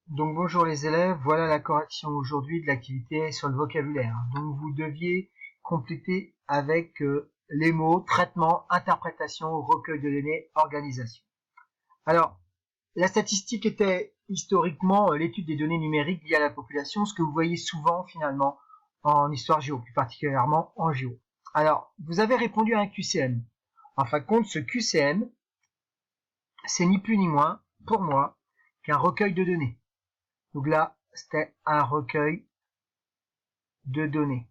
Donc bonjour les élèves, voilà la correction aujourd'hui de l'activité sur le vocabulaire. Donc vous deviez compléter avec les mots traitement, interprétation, recueil de données, organisation. Alors, la statistique était historiquement l'étude des données numériques liées à la population, ce que vous voyez souvent finalement en histoire géo, plus particulièrement en géo. Alors, vous avez répondu à un QCM. En fin de compte, ce QCM, c'est ni plus ni moins, pour moi, qu'un recueil de données. Donc là, c'était un recueil de données.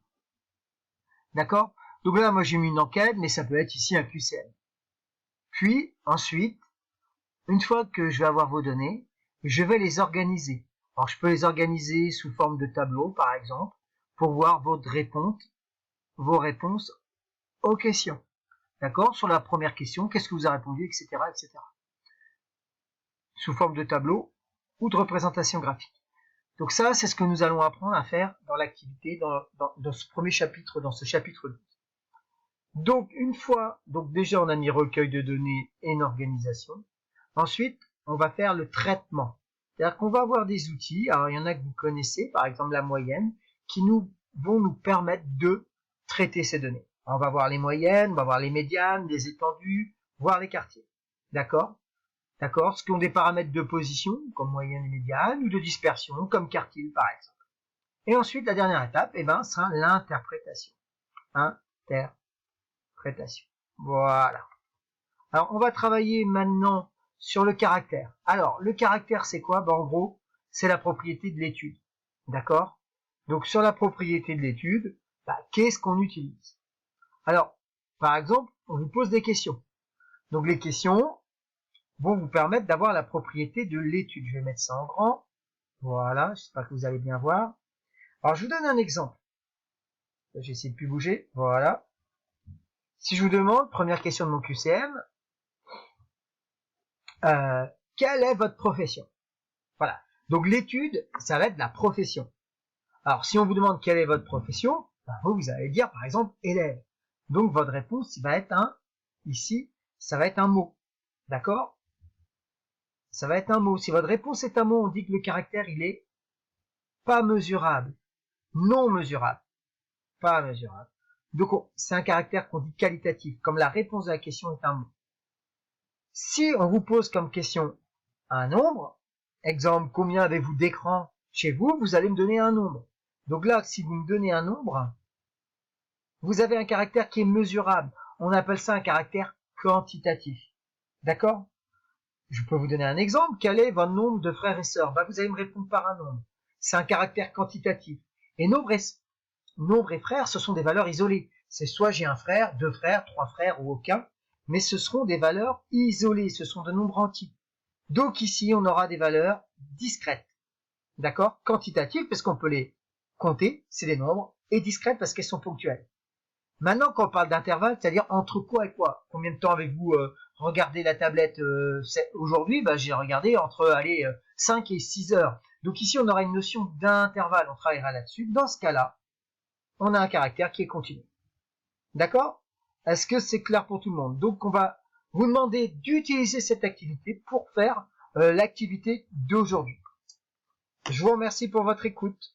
D'accord? Donc là, moi, j'ai mis une enquête, mais ça peut être ici un QCM. Puis, ensuite, une fois que je vais avoir vos données, je vais les organiser. Alors, je peux les organiser sous forme de tableau, par exemple, pour voir vos réponses aux questions. D'accord? Sur la première question, qu'est-ce que vous avez répondu, etc., etc. Sous forme de tableau ou de représentation graphique. Donc ça, c'est ce que nous allons apprendre à faire dans l'activité, dans ce premier chapitre, dans ce chapitre 12. Donc une fois, donc déjà on a mis recueil de données et une organisation. Ensuite, on va faire le traitement. C'est-à-dire qu'on va avoir des outils, alors il y en a que vous connaissez, par exemple la moyenne, qui vont nous permettre de traiter ces données. Alors, on va voir les moyennes, on va voir les médianes, les étendues, voir les quartiers. D'accord? D'accord, ce qui ont des paramètres de position, comme moyenne et médiane, ou de dispersion, comme quartile par exemple. Et ensuite, la dernière étape, sera l'interprétation. Interprétation. Voilà. Alors, on va travailler maintenant sur le caractère. Alors, le caractère, c'est quoi? En gros, c'est la propriété de l'étude. D'accord? Donc, sur la propriété de l'étude, qu'est-ce qu'on utilise? Alors, par exemple, on vous pose des questions. Donc, les questions vont vous permettre d'avoir la propriété de l'étude. Je vais mettre ça en grand. Voilà, j'espère que vous allez bien voir. Alors, je vous donne un exemple. J'essaie de plus bouger. Voilà. Si je vous demande, première question de mon QCM, quelle est votre profession? Voilà. Donc, l'étude, ça va être la profession. Alors, si on vous demande quelle est votre profession, vous allez dire, par exemple, élève. Donc, votre réponse va être ici, ça va être un mot. D'accord? Ça va être un mot. Si votre réponse est un mot, on dit que le caractère, il est pas mesurable, non mesurable, pas mesurable. Donc, c'est un caractère qu'on dit qualitatif, comme la réponse à la question est un mot. Si on vous pose comme question un nombre, exemple, combien avez-vous d'écran chez vous, vous allez me donner un nombre. Donc là, si vous me donnez un nombre, vous avez un caractère qui est mesurable. On appelle ça un caractère quantitatif. D'accord? Je peux vous donner un exemple. Quel est votre nombre de frères et sœurs? Vous allez me répondre par un nombre. C'est un caractère quantitatif. Et nombre et frères, ce sont des valeurs isolées. C'est soit j'ai un frère, deux frères, trois frères ou aucun, mais ce seront des valeurs isolées. Ce sont de nombres entiers. Donc ici, on aura des valeurs discrètes. D'accord? Quantitatives, parce qu'on peut les compter, c'est des nombres, et discrètes parce qu'elles sont ponctuelles. Maintenant, quand on parle d'intervalle, c'est-à-dire entre quoi et quoi? Combien de temps avez-vous regardé la tablette aujourd'hui? J'ai regardé entre 5 et 6 heures. Donc ici, on aura une notion d'intervalle. On travaillera là-dessus. Dans ce cas-là, on a un caractère qui est continu. D'accord? Est-ce que c'est clair pour tout le monde? Donc, on va vous demander d'utiliser cette activité pour faire l'activité d'aujourd'hui. Je vous remercie pour votre écoute.